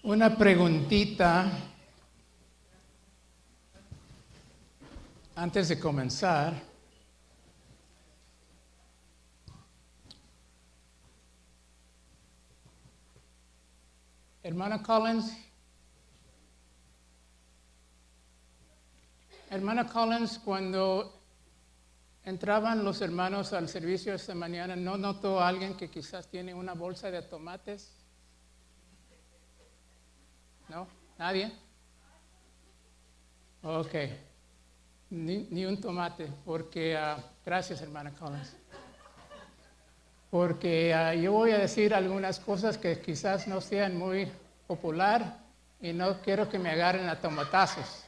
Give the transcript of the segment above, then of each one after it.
Una preguntita antes de comenzar. Hermana Collins, cuando entraban los hermanos al servicio esta mañana, ¿no notó a alguien que quizás tiene una bolsa de tomates? ¿No? ¿Nadie? Ok. Ni un tomate, porque, gracias hermana Collins, porque yo voy a decir algunas cosas que quizás no sean muy popular y no quiero que me agarren a tomatazos.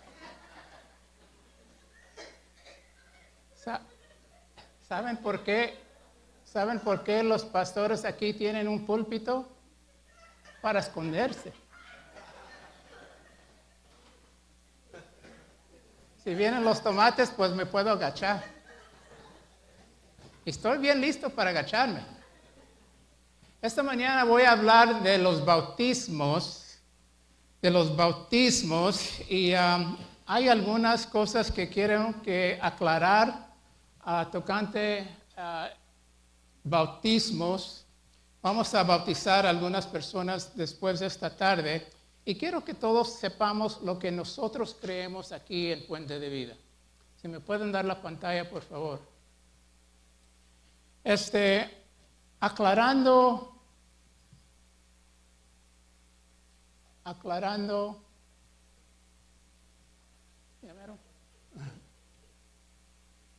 ¿Saben por qué? ¿Saben por qué los pastores aquí tienen un púlpito? Para esconderse. Si vienen los tomates, pues me puedo agachar. Estoy bien listo para agacharme. Esta mañana voy a hablar de los bautismos, y hay algunas cosas que quiero aclarar tocante bautismos. Vamos a bautizar a algunas personas después de esta tarde. Y quiero que todos sepamos lo que nosotros creemos aquí en Puente de Vida. Si me pueden dar la pantalla, por favor. Aclarando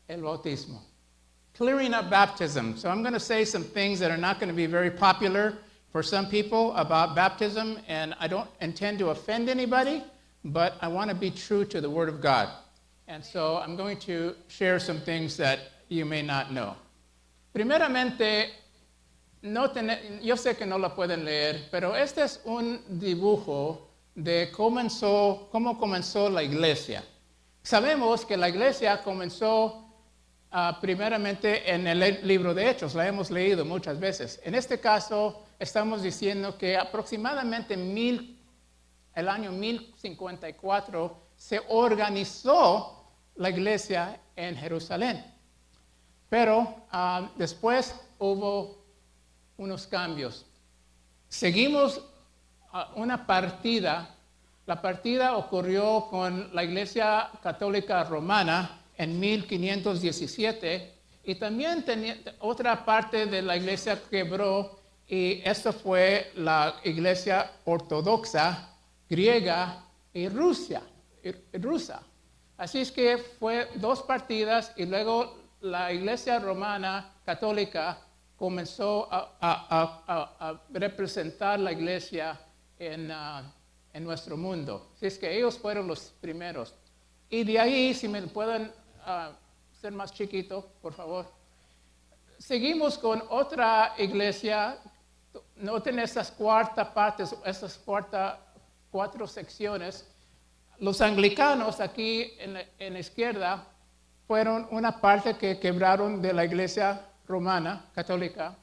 el bautismo. Clearing up baptism. So I'm going to say some things that are not going to be very popular for some people about baptism, and I don't intend to offend anybody, but I want to be true to the Word of God. And so I'm going to share some things that you may not know. Primeramente, yo sé que no lo pueden leer, pero este es un dibujo de cómo comenzó la iglesia. Sabemos que la iglesia comenzó primeramente en el libro de Hechos, la hemos leído muchas veces. En este caso, estamos diciendo que aproximadamente el año 1054 se organizó la iglesia en Jerusalén. Pero después hubo unos cambios. Seguimos una partida. La partida ocurrió con la Iglesia Católica Romana en 1517 y también otra parte de la iglesia quebró. Y esta fue la iglesia ortodoxa, griega y rusa. Así es que fue dos partidas y luego la iglesia romana católica comenzó a representar la iglesia en nuestro mundo. Así es que ellos fueron los primeros. Y de ahí, si me pueden ser más chiquito, por favor. Seguimos con otra iglesia. Noten estas cuatro secciones. Los anglicanos aquí en la izquierda fueron una parte que quebraron de la iglesia romana católica.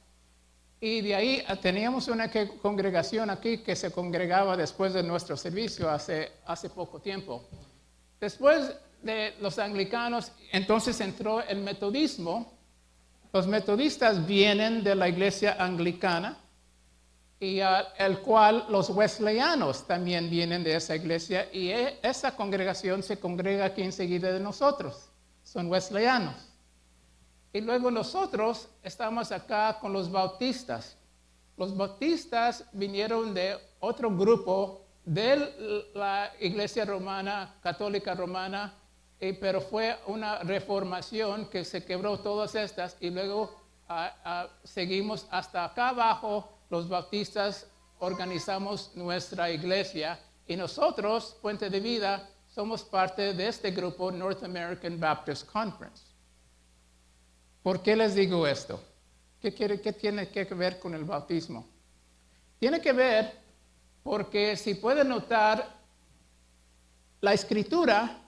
Y de ahí teníamos una congregación aquí que se congregaba después de nuestro servicio hace poco tiempo. Después de los anglicanos, entonces entró el metodismo. Los metodistas vienen de la iglesia anglicana y el cual los wesleyanos también vienen de esa iglesia y esa congregación se congrega aquí enseguida de nosotros. Son wesleyanos. Y luego nosotros estamos acá con los bautistas. Los bautistas vinieron de otro grupo de la iglesia romana, católica romana, pero fue una reformación que se quebró todas estas y luego seguimos hasta acá abajo. Los bautistas organizamos nuestra iglesia y nosotros, Puente de Vida, somos parte de este grupo North American Baptist Conference. ¿Por qué les digo esto? ¿Qué tiene que ver con el bautismo? Tiene que ver porque si pueden notar, la escritura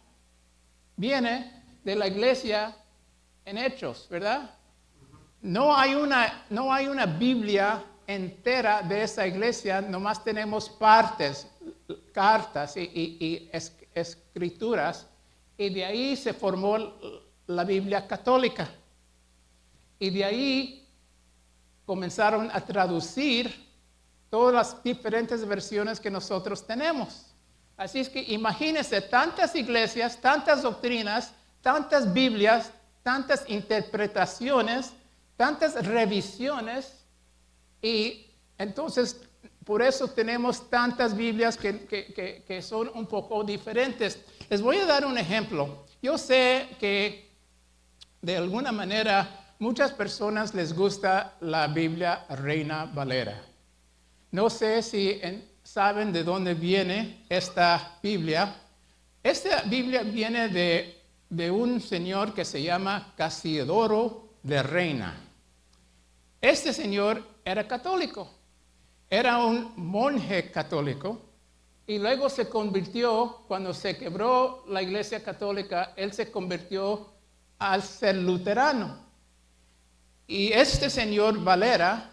viene de la iglesia en Hechos, ¿verdad? No hay una Biblia entera de esa iglesia, nomás tenemos partes, cartas y escrituras, y de ahí se formó la Biblia católica. Y de ahí comenzaron a traducir todas las diferentes versiones que nosotros tenemos. Así es que imagínense tantas iglesias, tantas doctrinas, tantas Biblias, tantas interpretaciones, tantas revisiones, y entonces por eso tenemos tantas Biblias que son un poco diferentes. Les voy a dar un ejemplo. Yo sé que de alguna manera muchas personas les gusta la Biblia Reina Valera. No sé si saben de dónde viene esta Biblia. Esta Biblia viene de un señor que se llama Cassiodoro de Reina. Este señor era católico, era un monje católico, y luego se convirtió, cuando se quebró la iglesia católica, él se convirtió al ser luterano. Y este señor Valera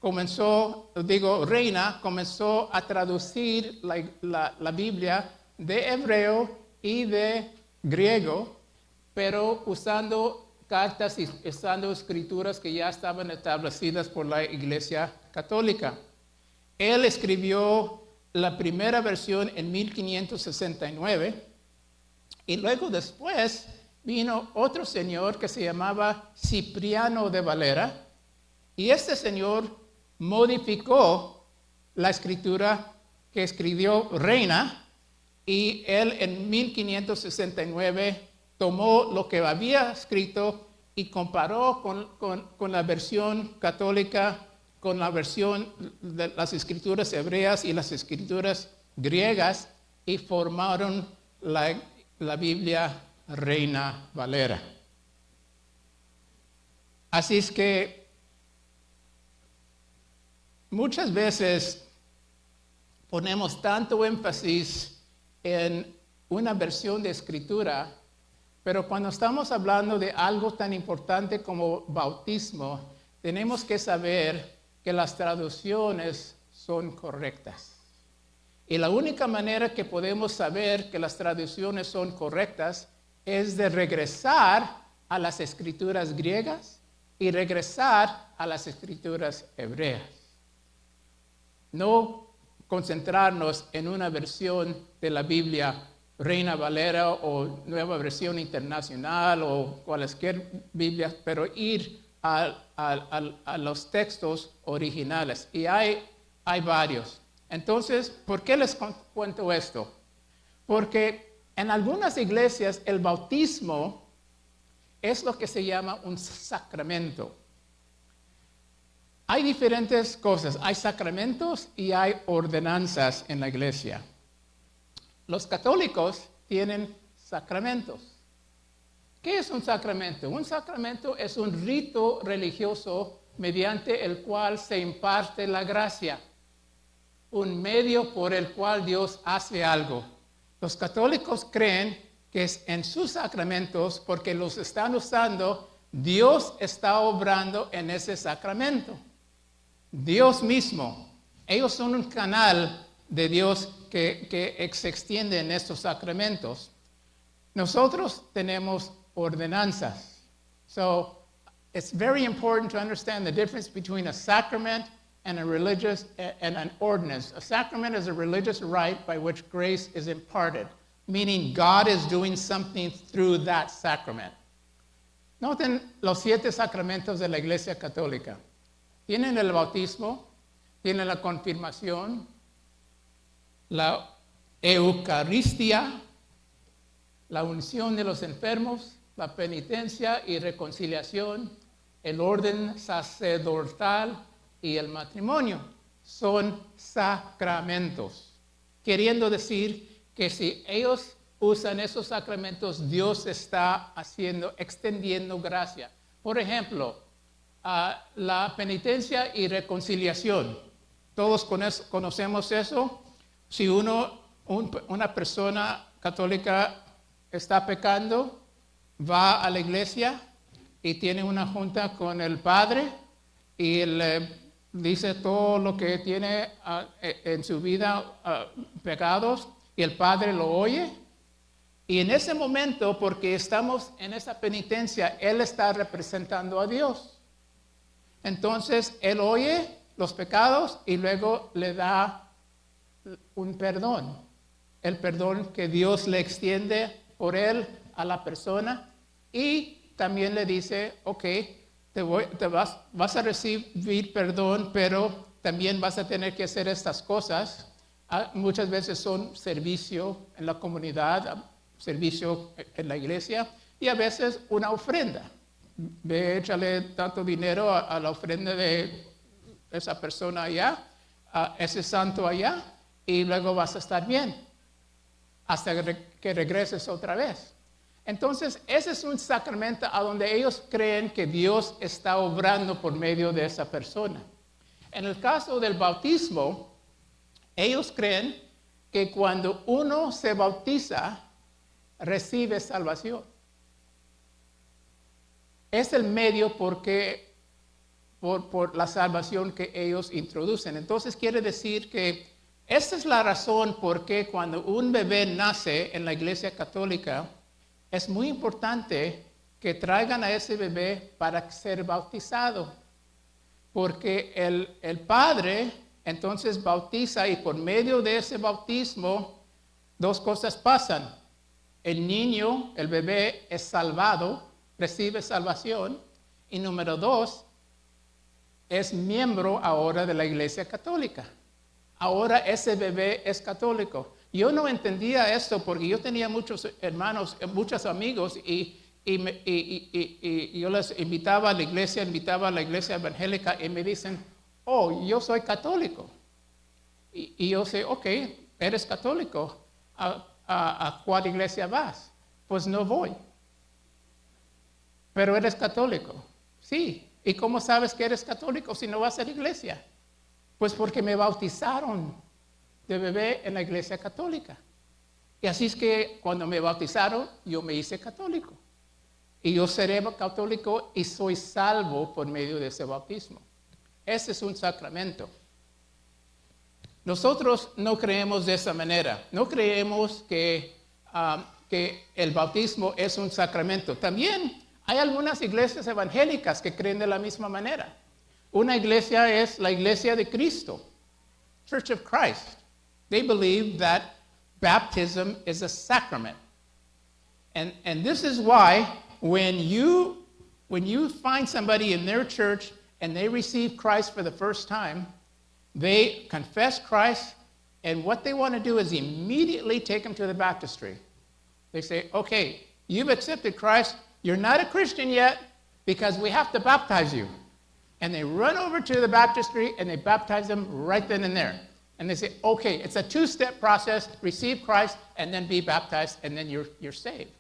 Reina comenzó a traducir la Biblia de hebreo y de griego, pero usando cartas y usando escrituras que ya estaban establecidas por la Iglesia Católica. Él escribió la primera versión en 1569, y luego después vino otro señor que se llamaba Cipriano de Valera, y este señor modificó la escritura que escribió Reina, y él en 1569 tomó lo que había escrito y comparó con la versión católica, con la versión de las escrituras hebreas y las escrituras griegas, y formaron la Biblia Reina Valera. Así es que muchas veces ponemos tanto énfasis en una versión de escritura, pero cuando estamos hablando de algo tan importante como bautismo, tenemos que saber que las traducciones son correctas. Y la única manera que podemos saber que las traducciones son correctas es de regresar a las escrituras griegas y regresar a las escrituras hebreas. No concentrarnos en una versión de la Biblia Reina Valera o Nueva Versión Internacional o cualquier Biblia, pero ir a los textos originales. Y hay varios. Entonces, ¿por qué les cuento esto? Porque en algunas iglesias el bautismo es lo que se llama un sacramento. Hay diferentes cosas. Hay sacramentos y hay ordenanzas en la iglesia. Los católicos tienen sacramentos. ¿Qué es un sacramento? Un sacramento es un rito religioso mediante el cual se imparte la gracia, un medio por el cual Dios hace algo. Los católicos creen que es en sus sacramentos, porque los están usando, Dios está obrando en ese sacramento. Dios mismo. Ellos son un canal de Dios que se extiende en estos sacramentos. Nosotros tenemos ordenanzas. So it's very important to understand the difference between a sacrament and an ordinance. A sacrament is a religious rite by which grace is imparted, meaning God is doing something through that sacrament. Noten los 7 sacramentos de la Iglesia Católica. Tienen el bautismo, tienen la confirmación, la Eucaristía, la unción de los enfermos, la penitencia y reconciliación, el orden sacerdotal y el matrimonio. Son sacramentos, queriendo decir que si ellos usan esos sacramentos, Dios está extendiendo gracia. Por ejemplo, la penitencia y reconciliación. Todos conocemos eso. Si una persona católica está pecando, va a la iglesia y tiene una junta con el padre y le dice todo lo que tiene en su vida pecados y el Padre lo oye. Y en ese momento, porque estamos en esa penitencia, Él está representando a Dios. Entonces, Él oye los pecados y luego le da un perdón. El perdón que Dios le extiende por Él a la persona. Y también le dice, ok, vas a recibir perdón, pero también vas a tener que hacer estas cosas. Muchas veces son servicio en la comunidad, servicio en la iglesia, y a veces una ofrenda. Ve, échale tanto dinero a la ofrenda de esa persona allá, a ese santo allá, y luego vas a estar bien hasta que regreses otra vez. Entonces, ese es un sacramento a donde ellos creen que Dios está obrando por medio de esa persona. En el caso del bautismo, ellos creen que cuando uno se bautiza, recibe salvación. Es el medio por la salvación que ellos introducen. Entonces quiere decir que esta es la razón por qué cuando un bebé nace en la Iglesia Católica, es muy importante que traigan a ese bebé para ser bautizado. Porque el padre entonces bautiza y por medio de ese bautismo, dos cosas pasan. El niño, el bebé, es salvado, recibe salvación. Y número 2, es miembro ahora de la Iglesia Católica. Ahora ese bebé es católico. Yo no entendía esto porque yo tenía muchos hermanos, muchos amigos y yo les invitaba a la iglesia evangélica y me dicen, oh, yo soy católico. Y yo sé, ok, eres católico. ¿A cuál iglesia vas? Pues no voy. Pero eres católico. Sí. ¿Y cómo sabes que eres católico si no vas a la iglesia? Pues porque me bautizaron de bebé en la iglesia católica. Y así es que cuando me bautizaron, yo me hice católico. Y yo seré católico y soy salvo por medio de ese bautismo. Ese es un sacramento. Nosotros no creemos de esa manera. No creemos que el bautismo es un sacramento. También hay algunas iglesias evangélicas que creen de la misma manera. Una iglesia es la Iglesia de Cristo, Church of Christ. They believe that baptism is a sacrament. And this is why when you find somebody in their church and they receive Christ for the first time, they confess Christ, and what they want to do is immediately take them to the baptistry. They say, okay, you've accepted Christ. You're not a Christian yet because we have to baptize you. And they run over to the baptistry and they baptize them right then and there. And they say, okay, it's a 2-step process. Receive Christ and then be baptized and then you're saved.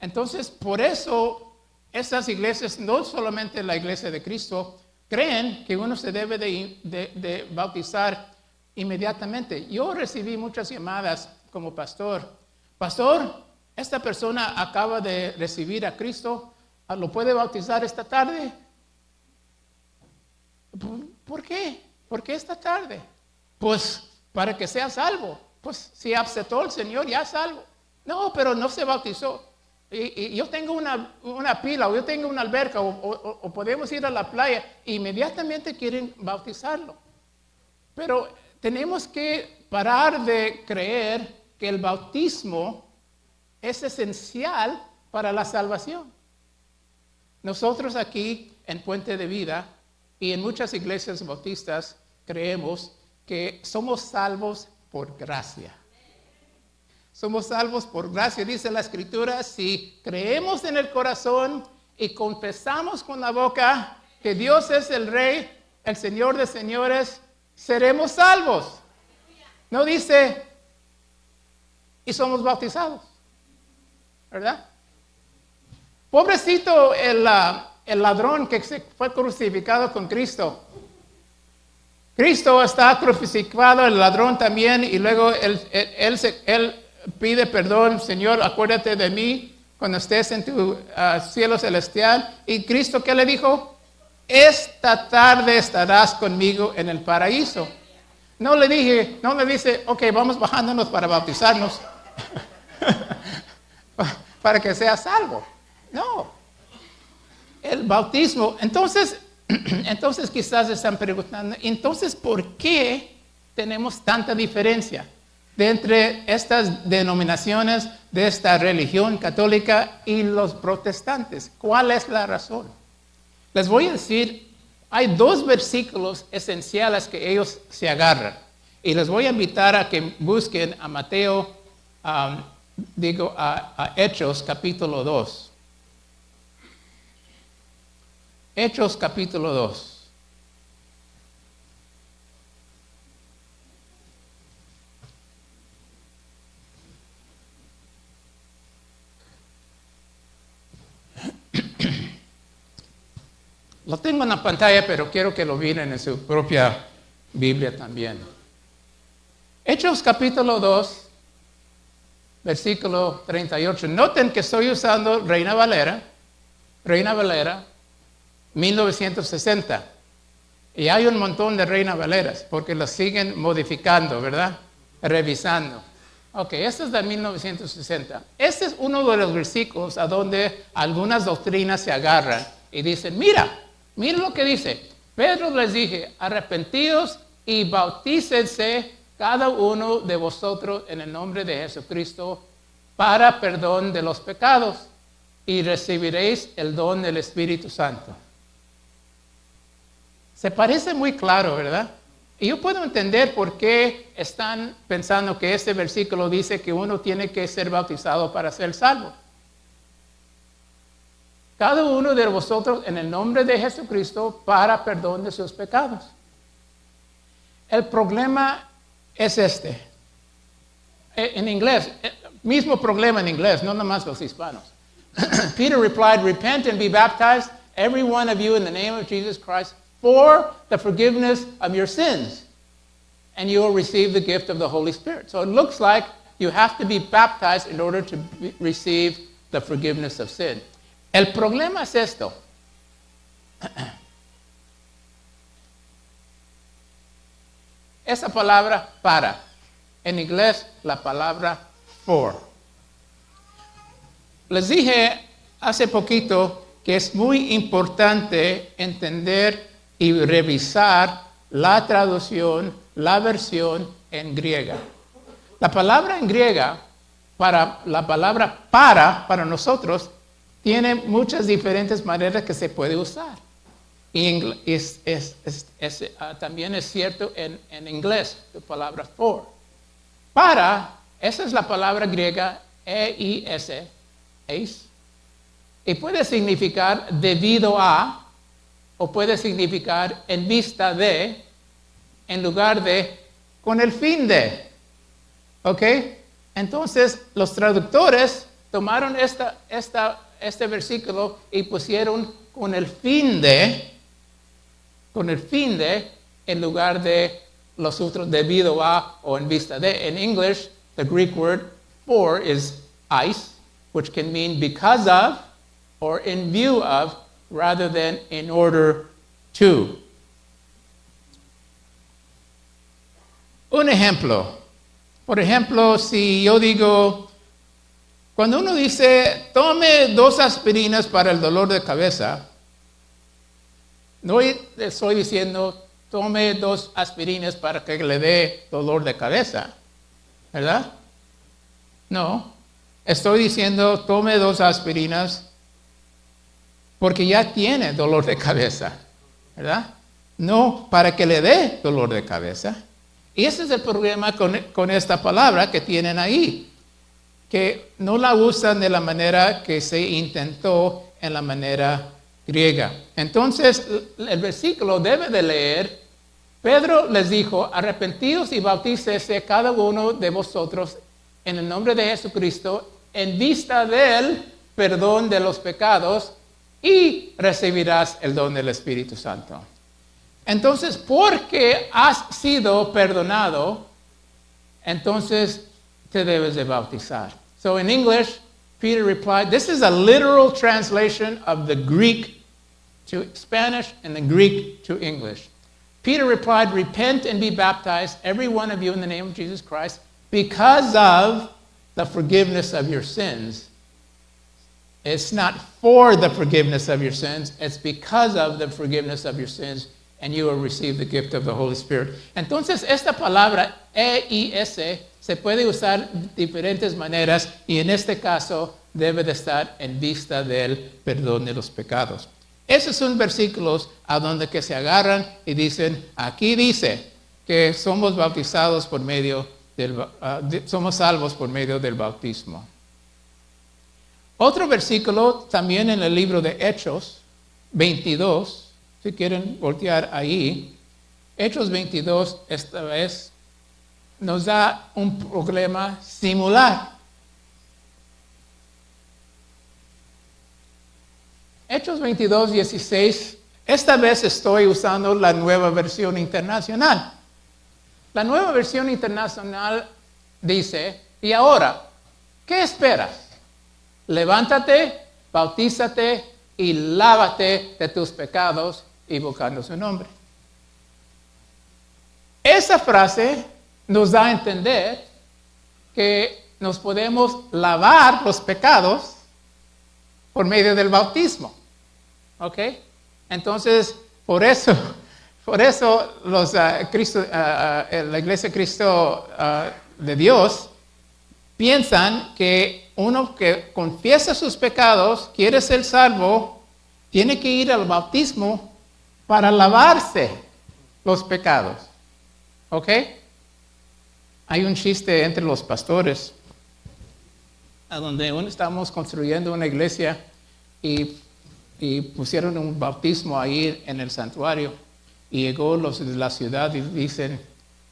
Entonces, por eso, estas iglesias, no solamente la Iglesia de Cristo, creen que uno se debe de bautizar inmediatamente. Yo recibí muchas llamadas como pastor. Pastor, esta persona acaba de recibir a Cristo, ¿lo puede bautizar esta tarde? ¿Por qué? ¿Por qué esta tarde? Pues para que sea salvo. Pues si aceptó el Señor, ya es salvo. No, pero no se bautizó. Y yo tengo una pila, o yo tengo una alberca, o podemos ir a la playa, e inmediatamente quieren bautizarlo. Pero tenemos que parar de creer que el bautismo es esencial para la salvación. Nosotros aquí en Puente de Vida y en muchas iglesias bautistas creemos que somos salvos por gracia. Somos salvos por gracia, dice la Escritura, si creemos en el corazón y confesamos con la boca que Dios es el Rey, el Señor de señores, seremos salvos. No dice, y somos bautizados, ¿verdad? Pobrecito el ladrón que se fue crucificado con Cristo. Cristo está crucificado, el ladrón también, y luego él pide perdón, Señor, acuérdate de mí cuando estés en tu cielo celestial. ¿Y Cristo qué le dijo? esta tarde estarás conmigo en el paraíso. No le dice, ok, vamos bajándonos para bautizarnos, para que seas salvo. No. El bautismo, entonces quizás están preguntando, entonces, ¿por qué tenemos tanta diferencia entre estas denominaciones de esta religión católica y los protestantes? ¿Cuál es la razón? Les voy a decir, hay dos versículos esenciales que ellos se agarran. Y les voy a invitar a que busquen a Mateo, a Hechos capítulo 2. Hechos capítulo 2. Lo tengo en la pantalla, pero quiero que lo miren en su propia Biblia también. Hechos capítulo 2, versículo 38. Noten que estoy usando Reina Valera, 1960. Y hay un montón de Reina Valeras, porque las siguen modificando, ¿verdad? Revisando. Ok, este es de 1960. Este es uno de los versículos a donde algunas doctrinas se agarran y dicen, mira lo que dice. Pedro les dije, arrepentidos y bautícense cada uno de vosotros en el nombre de Jesucristo para perdón de los pecados y recibiréis el don del Espíritu Santo. Se parece muy claro, ¿verdad? Y yo puedo entender por qué están pensando que este versículo dice que uno tiene que ser bautizado para ser salvo. Cada uno de vosotros en el nombre de Jesucristo para perdón de sus pecados. El problema es este. En inglés, mismo problema en inglés, no nomás los hispanos. Peter replied, repent and be baptized, every one of you in the name of Jesus Christ, for the forgiveness of your sins, and you will receive the gift of the Holy Spirit. So it looks like you have to be baptized in order to receive the forgiveness of sin. El problema es esto. Esa palabra para, en inglés la palabra for. Les dije hace poquito que es muy importante entender y revisar la traducción, la versión en griega. La palabra en griega, la palabra para nosotros, tiene muchas diferentes maneras que se puede usar. Y también es cierto en inglés, la palabra for. Para, esa es la palabra griega eis, y puede significar debido a, o puede significar en vista de, en lugar de, con el fin de. ¿Ok? Entonces, los traductores tomaron este versículo y pusieron con el fin de, en lugar de los otros debido a o en vista de. In English, the Greek word for is eis, which can mean because of or in view of rather than in order to. Un ejemplo. Por ejemplo, si yo digo, cuando uno dice, tome 2 aspirinas para el dolor de cabeza, no estoy diciendo, tome 2 aspirinas para que le dé dolor de cabeza, ¿verdad? No, estoy diciendo, tome 2 aspirinas porque ya tiene dolor de cabeza, ¿verdad? No para que le dé dolor de cabeza. Y ese es el problema con esta palabra que tienen ahí, que no la usan de la manera que se intentó en la manera griega. Entonces, el versículo debe de leer, Pedro les dijo, arrepentidos y bautícese cada uno de vosotros en el nombre de Jesucristo, en vista del perdón de los pecados, y recibirás el don del Espíritu Santo. Entonces, porque has sido perdonado, entonces te debes de bautizar. So in English, Peter replied, this is a literal translation of the Greek to Spanish and the Greek to English. Peter replied, repent and be baptized, every one of you in the name of Jesus Christ, because of the forgiveness of your sins. It's not for the forgiveness of your sins, it's because of the forgiveness of your sins, and you will receive the gift of the Holy Spirit. Entonces, esta palabra EIS se puede usar de diferentes maneras, y en este caso debe de estar en vista del perdón de los pecados. Esos son versículos a donde que se agarran y dicen, aquí dice que somos bautizados por medio somos salvos por medio del bautismo. Otro versículo también en el libro de Hechos 22, si quieren voltear ahí, Hechos 22 esta vez nos da un problema similar. Hechos 22, 16, esta vez estoy usando la nueva versión internacional. La nueva versión internacional dice, y ahora, ¿qué esperas? Levántate, bautízate y lávate de tus pecados, invocando su nombre. Esa frase nos da a entender que nos podemos lavar los pecados por medio del bautismo. ¿Ok? Entonces, por eso la Iglesia de Cristo de Dios piensan que uno que confiesa sus pecados, quiere ser salvo, tiene que ir al bautismo para lavarse los pecados. ¿Ok? Hay un chiste entre los pastores, a donde estamos construyendo una iglesia y pusieron un bautismo ahí en el santuario. Y llegó los de la ciudad y dicen,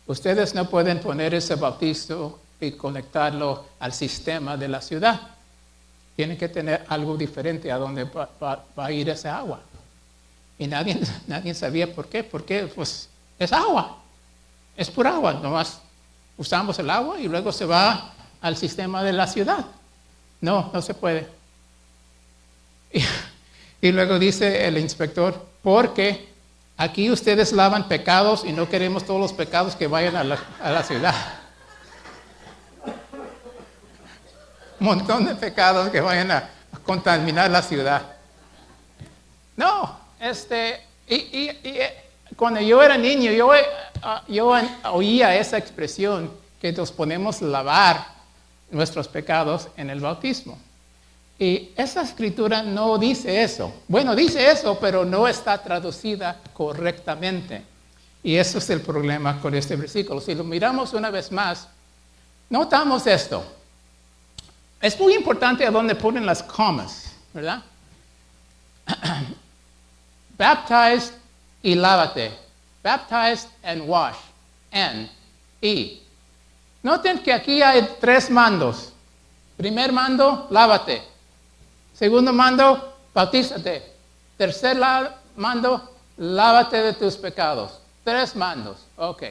ustedes no pueden poner ese bautismo y conectarlo al sistema de la ciudad. Tienen que tener algo diferente a donde va a ir esa agua. Y nadie sabía por qué. Porque pues es agua. Es pura agua. Nomás usamos el agua y luego se va al sistema de la ciudad. No se puede. Y luego dice el inspector, porque aquí ustedes lavan pecados y no queremos todos los pecados que vayan a la ciudad. Un montón de pecados que vayan a contaminar la ciudad. No, cuando yo era niño, yo oía esa expresión que nos ponemos a lavar nuestros pecados en el bautismo. Y esa escritura no dice eso. Bueno, dice eso, pero no está traducida correctamente. Y eso es el problema con este versículo. Si lo miramos una vez más, notamos esto. Es muy importante a dónde ponen las comas, ¿verdad? Baptized y lávate. Baptized and wash. Y. Noten que aquí hay 3 mandos. Primer mando, lávate. Segundo mando, bautízate. Tercer mando, lávate de tus pecados. 3 mandos, ok.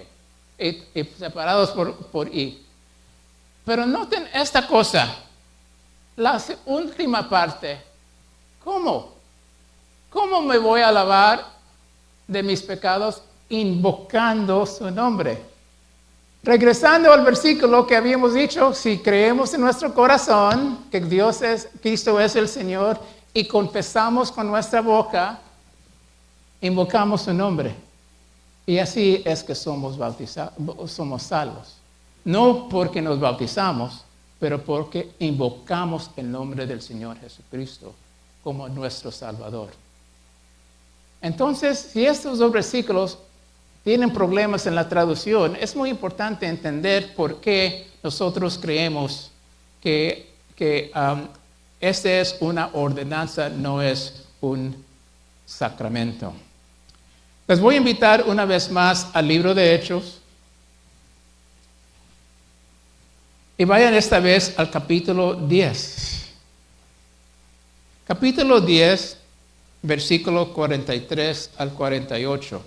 Y separados por I. Pero noten esta cosa. La última parte. ¿Cómo? ¿Cómo me voy a lavar de mis pecados? Invocando su nombre. Regresando al versículo que habíamos dicho, si creemos en nuestro corazón que Cristo es el Señor y confesamos con nuestra boca, invocamos su nombre. Y así es que somos salvos. No porque nos bautizamos, pero porque invocamos el nombre del Señor Jesucristo como nuestro Salvador. Entonces, si estos 2 versículos tienen problemas en la traducción, es muy importante entender por qué nosotros creemos que esta es una ordenanza, no es un sacramento. Les voy a invitar una vez más al libro de Hechos. Y vayan esta vez al capítulo 10. Capítulo 10, versículo 43 al 48.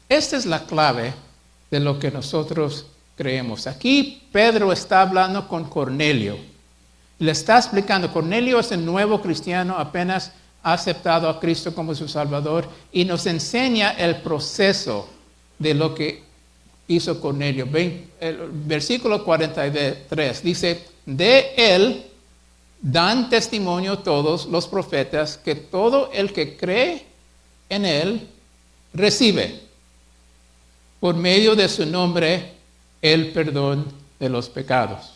Esta es la clave de lo que nosotros creemos. Aquí Pedro está hablando con Cornelio. Le está explicando, Cornelio es el nuevo cristiano, apenas ha aceptado a Cristo como su Salvador y nos enseña el proceso de lo que hizo Cornelio. El versículo 43 dice, de él dan testimonio todos los profetas que todo el que cree en él recibe por medio de su nombre el perdón de los pecados.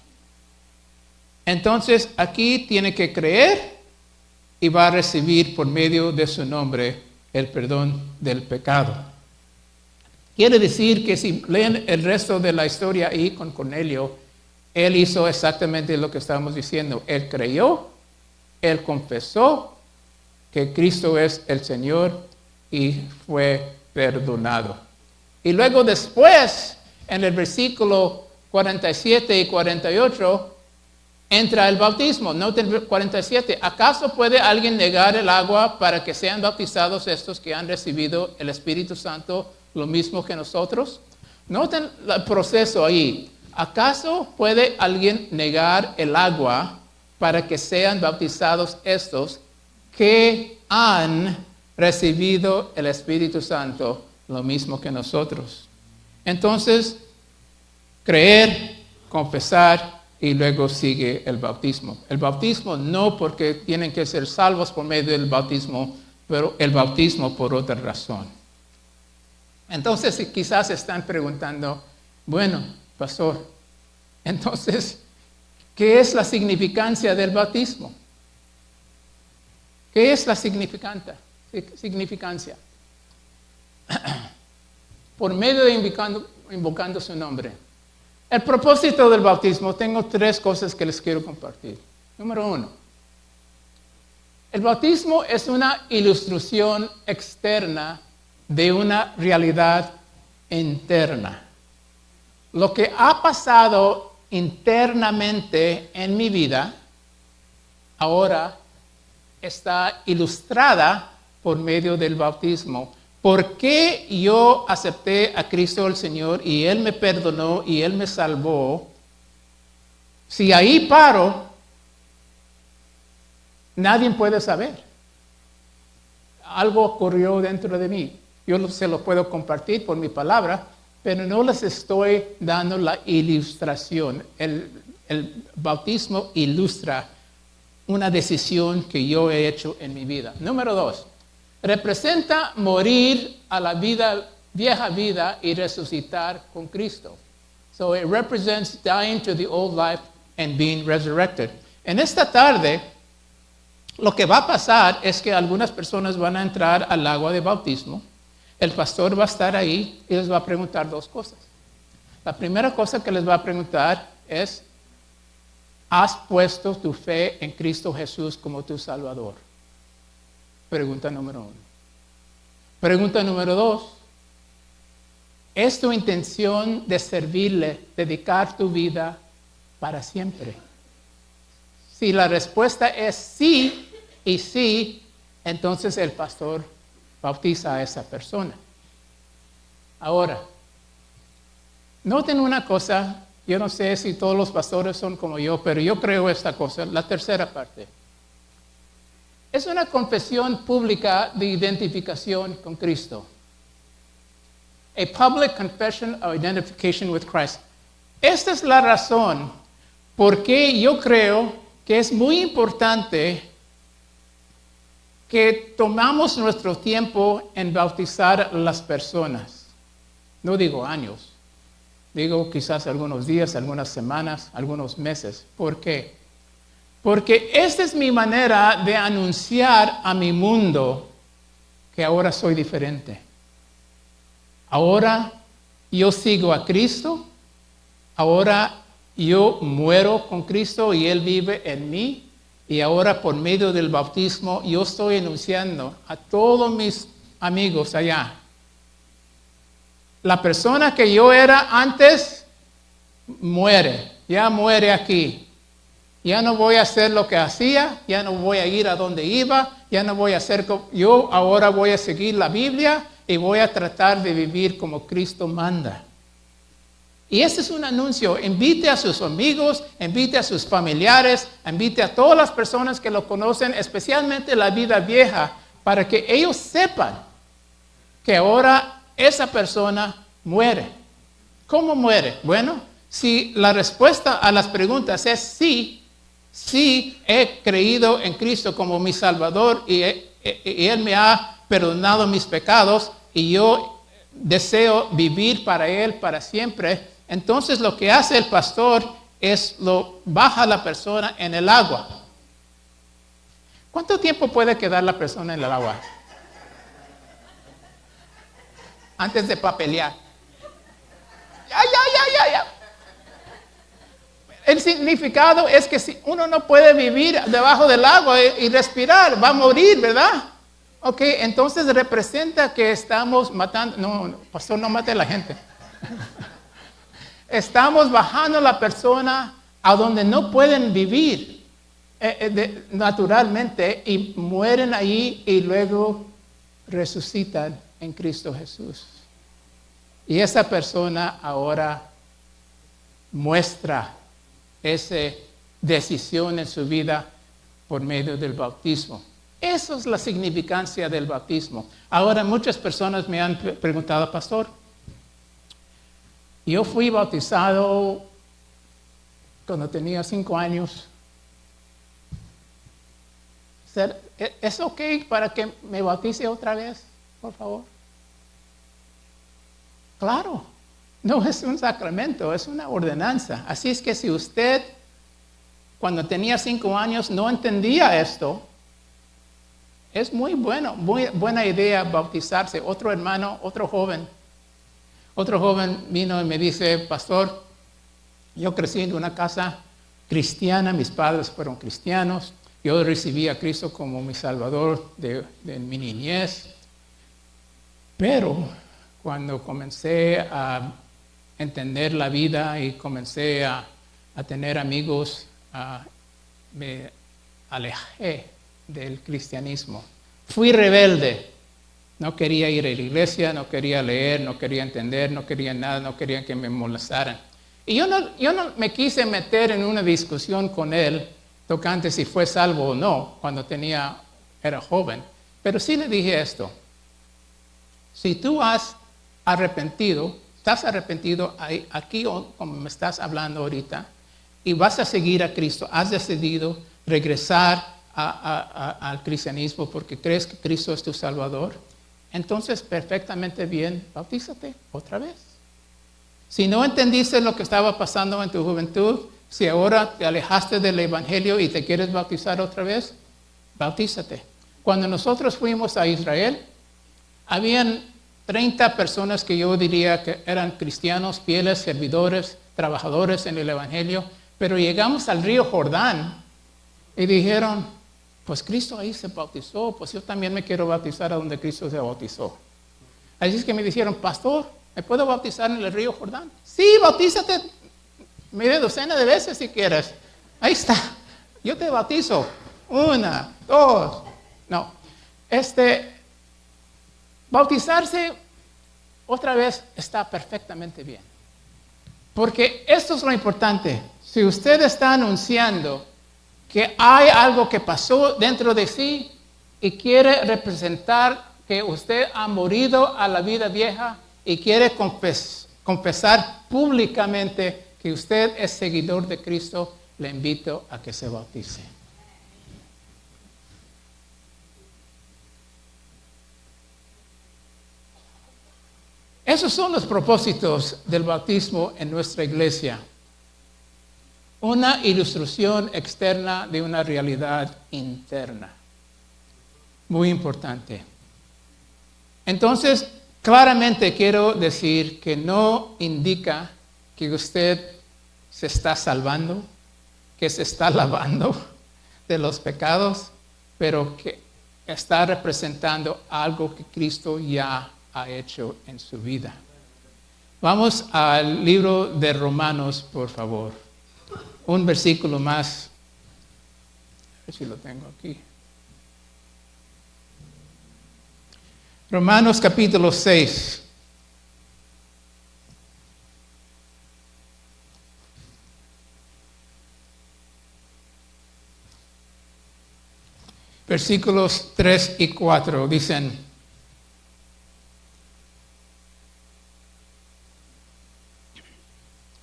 Entonces aquí tiene que creer y va a recibir por medio de su nombre el perdón del pecado. Quiere decir que si leen el resto de la historia ahí con Cornelio, él hizo exactamente lo que estábamos diciendo. Él creyó, él confesó que Cristo es el Señor y fue perdonado. Y luego después, en el versículo 47 y 48, entra el bautismo. Noten el 47. ¿Acaso puede alguien negar el agua para que sean bautizados estos que han recibido el Espíritu Santo lo mismo que nosotros? Noten el proceso ahí. ¿Acaso puede alguien negar el agua para que sean bautizados estos que han recibido el Espíritu Santo lo mismo que nosotros? Entonces, creer, confesar y luego sigue el bautismo. El bautismo no porque tienen que ser salvos por medio del bautismo, pero el bautismo por otra razón. Entonces quizás están preguntando, bueno, pastor, entonces, ¿qué es la significancia del bautismo? ¿Qué es la significancia? Por medio de invocando su nombre. El propósito del bautismo, tengo 3 cosas que les quiero compartir. Número 1, el bautismo es una ilustración externa de una realidad interna. Lo que ha pasado internamente en mi vida, ahora está ilustrada por medio del bautismo. ¿Por qué yo acepté a Cristo el Señor y Él me perdonó y Él me salvó? Si ahí paro, nadie puede saber. Algo ocurrió dentro de mí. Yo se lo puedo compartir por mi palabra, pero no les estoy dando la ilustración. El bautismo ilustra una decisión que yo he hecho en mi vida. Número 2. Representa morir a la vieja vida y resucitar con Cristo. So it represents dying to the old life and being resurrected. En esta tarde, lo que va a pasar es que algunas personas van a entrar al agua de bautismo. El pastor va a estar ahí y les va a preguntar 2 cosas. La primera cosa que les va a preguntar es, ¿has puesto tu fe en Cristo Jesús como tu Salvador? Pregunta número 1. Pregunta número 2. ¿Es tu intención de servirle, dedicar tu vida para siempre? Si la respuesta es sí y sí, entonces el pastor bautiza a esa persona. Ahora, noten una cosa, yo no sé si todos los pastores son como yo, pero yo creo esta cosa, la tercera parte. Es una confesión pública de identificación con Cristo. A public confession of identification with Christ. Esta es la razón por qué yo creo que es muy importante que tomamos nuestro tiempo en bautizar a las personas. No digo años, digo quizás algunos días, algunas semanas, algunos meses. ¿Por qué? Porque esta es mi manera de anunciar a mi mundo que ahora soy diferente. Ahora yo sigo a Cristo, ahora yo muero con Cristo y Él vive en mí, y ahora por medio del bautismo yo estoy anunciando a todos mis amigos allá. La persona que yo era antes muere, ya muere aquí. Ya no voy a hacer lo que hacía, ya no voy a ir a donde iba, ya no voy a hacer yo ahora voy a seguir la Biblia y voy a tratar de vivir como Cristo manda. Y este es un anuncio. Invite a sus amigos, invite a sus familiares, invite a todas las personas que lo conocen, especialmente la vida vieja, para que ellos sepan que ahora esa persona muere. ¿Cómo muere? Bueno, si la respuesta a las preguntas es sí, sí he creído en Cristo como mi Salvador y Él me ha perdonado mis pecados y yo deseo vivir para Él para siempre, entonces lo que hace el pastor es lo baja a la persona en el agua. ¿Cuánto tiempo puede quedar la persona en el agua? Antes de papelear. Ya. El significado es que si uno no puede vivir debajo del agua y respirar, va a morir, ¿verdad? Ok, entonces representa que estamos matando. No, pastor, no mate a la gente. Estamos bajando a la persona a donde no pueden vivir naturalmente y mueren ahí y luego resucitan en Cristo Jesús. Y esa persona ahora muestra esa decisión en su vida por medio del bautismo. Esa es la significancia del bautismo. Ahora muchas personas me han preguntado, pastor, yo fui bautizado cuando tenía 5 años. ¿Es ok para que me bautice otra vez, por favor? Claro, no es un sacramento, es una ordenanza. Así es que si usted, cuando tenía 5 años, no entendía esto, es muy buena idea bautizarse. Otro hermano, otro joven vino y me dice, pastor, yo crecí en una casa cristiana, mis padres fueron cristianos, yo recibí a Cristo como mi Salvador de mi niñez, pero cuando comencé a entender la vida y comencé a tener amigos, me alejé del cristianismo. Fui rebelde. No quería ir a la iglesia, no quería leer, no quería entender, no quería nada, no quería que me molestaran. Y yo no me quise meter en una discusión con él tocante si fue salvo o no cuando era joven. Pero sí le dije esto. Si tú estás arrepentido aquí como me estás hablando ahorita, y vas a seguir a Cristo, has decidido regresar al cristianismo porque crees que Cristo es tu Salvador, entonces perfectamente bien, bautízate otra vez. Si no entendiste lo que estaba pasando en tu juventud, si ahora te alejaste del Evangelio y te quieres bautizar otra vez, bautízate. Cuando nosotros fuimos a Israel, habían 30 personas que yo diría que eran cristianos, fieles, servidores, trabajadores en el Evangelio, pero llegamos al río Jordán y dijeron, pues Cristo ahí se bautizó, pues yo también me quiero bautizar a donde Cristo se bautizó. Así es que me dijeron, pastor, ¿me puedo bautizar en el río Jordán? Sí, bautízate media docena de veces si quieres. Ahí está, yo te bautizo. 1, 2, no. Bautizarse otra vez está perfectamente bien. Porque esto es lo importante. Si usted está anunciando que hay algo que pasó dentro de sí y quiere representar que usted ha morido a la vida vieja y quiere confesar públicamente que usted es seguidor de Cristo, le invito a que se bautice. Esos son los propósitos del bautismo en nuestra iglesia. Una ilustración externa de una realidad interna. Muy importante. Entonces, claramente quiero decir que no indica que usted se está salvando, que se está lavando de los pecados, pero que está representando algo que Cristo ya ha hecho en su vida. Vamos al libro de Romanos, por favor. Un versículo más. A ver si lo tengo aquí. Romanos capítulo 6. versículos 3 y 4 dicen: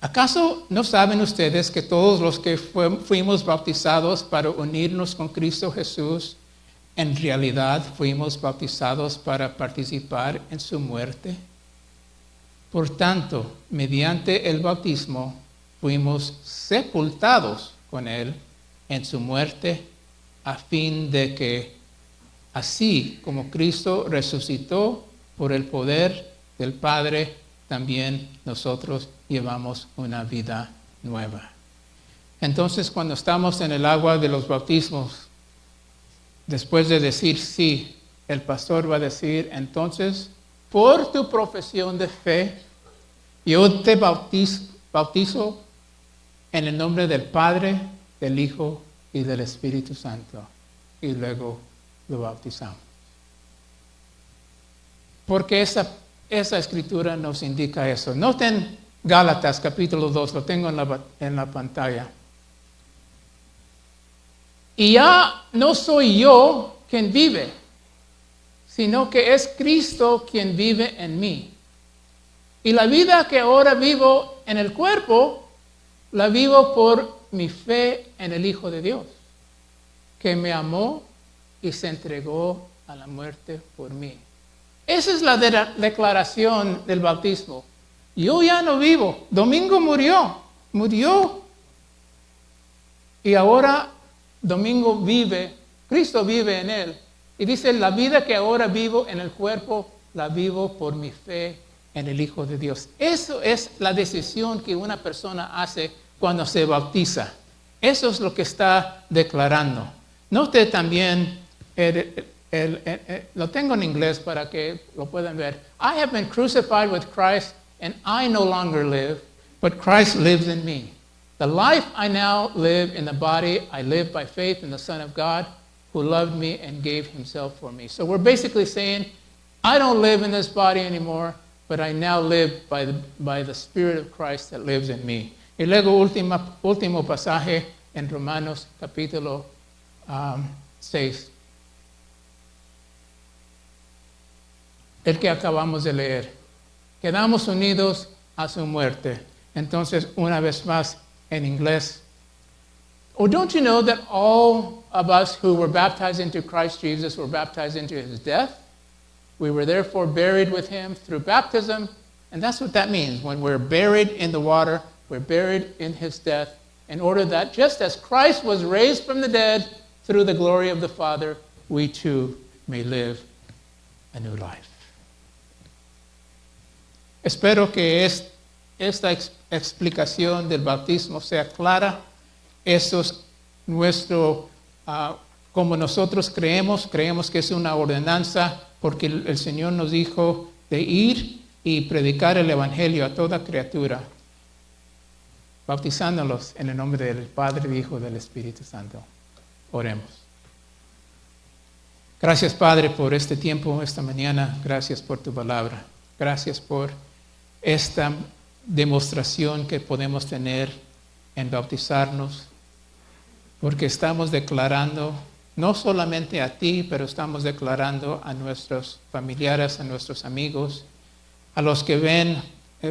¿acaso no saben ustedes que todos los que fuimos bautizados para unirnos con Cristo Jesús, en realidad fuimos bautizados para participar en su muerte? Por tanto, mediante el bautismo fuimos sepultados con Él en su muerte, a fin de que, así como Cristo resucitó por el poder del Padre, también nosotros llevamos una vida nueva. Entonces, cuando estamos en el agua de los bautismos, después de decir sí, el pastor va a decir: entonces, por tu profesión de fe, yo te bautizo en el nombre del Padre, del Hijo y del Espíritu Santo. Y luego lo bautizamos. Porque esa escritura nos indica eso. Noten Gálatas capítulo 2, lo tengo en la pantalla. Y ya no soy yo quien vive, sino que es Cristo quien vive en mí. Y la vida que ahora vivo en el cuerpo, la vivo por mi fe en el Hijo de Dios, que me amó y se entregó a la muerte por mí. Esa es la declaración del bautismo. Yo ya no vivo. Domingo murió. Y ahora Domingo vive, Cristo vive en él. Y dice: la vida que ahora vivo en el cuerpo, la vivo por mi fe en el Hijo de Dios. Eso es la decisión que una persona hace cuando se bautiza. Eso es lo que está declarando. Note también, lo tengo en inglés para que lo puedan ver. I have been crucified with Christ, and I no longer live, but Christ lives in me. The life I now live in the body, I live by faith in the Son of God, who loved me and gave himself for me. So we're basically saying, I don't live in this body anymore, but I now live by the Spirit of Christ that lives in me. Y luego último pasaje en Romanos capítulo 6. El que acabamos de leer. Quedamos unidos a su muerte. Entonces, una vez más en inglés. Oh, don't you know that all of us who were baptized into Christ Jesus were baptized into his death? We were therefore buried with him through baptism. And that's what that means. When we're buried in the water, we're buried in his death, in order that just as Christ was raised from the dead through the glory of the Father, we too may live a new life. Espero que esta explicación del bautismo sea clara. Eso es nuestro, como nosotros creemos que es una ordenanza, porque el Señor nos dijo de ir y predicar el Evangelio a toda criatura, bautizándolos en el nombre del Padre, del Hijo y del Espíritu Santo. Oremos. Gracias, Padre, por este tiempo, esta mañana. Gracias por tu palabra. Gracias por esta demostración que podemos tener en bautizarnos, porque estamos declarando no solamente a ti, pero estamos declarando a nuestros familiares, a nuestros amigos, a los que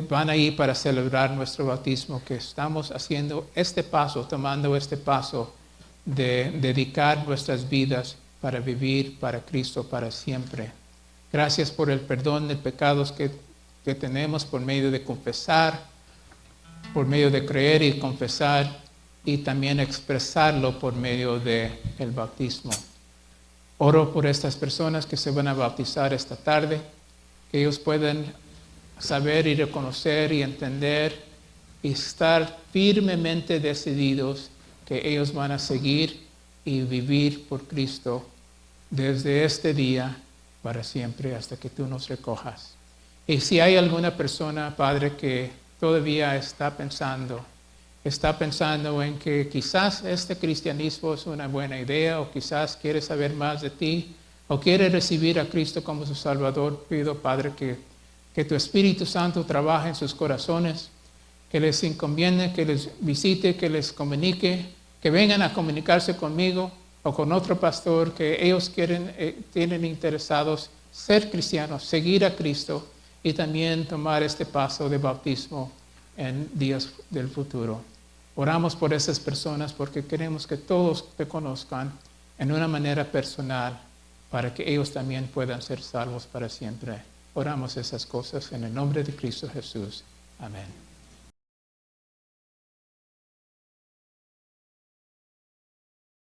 van ahí para celebrar nuestro bautismo, que estamos haciendo este paso, tomando este paso de dedicar nuestras vidas para vivir para Cristo para siempre. Gracias por el perdón de pecados que tenemos por medio de confesar, por medio de creer y confesar, y también expresarlo por medio del bautismo. Oro por estas personas que se van a bautizar esta tarde, que ellos puedan saber y reconocer y entender y estar firmemente decididos que ellos van a seguir y vivir por Cristo desde este día para siempre hasta que tú nos recojas. Y si hay alguna persona, Padre, que todavía está pensando en que quizás este cristianismo es una buena idea, o quizás quiere saber más de ti, o quiere recibir a Cristo como su Salvador, pido, Padre, que tu Espíritu Santo trabaje en sus corazones, que les encomiende, que les visite, que les comunique, que vengan a comunicarse conmigo, o con otro pastor que ellos tienen interesados ser cristianos, seguir a Cristo y también tomar este paso de bautismo en días del futuro. Oramos por esas personas porque queremos que todos te conozcan en una manera personal para que ellos también puedan ser salvos para siempre. Oramos esas cosas en el nombre de Cristo Jesús. Amén.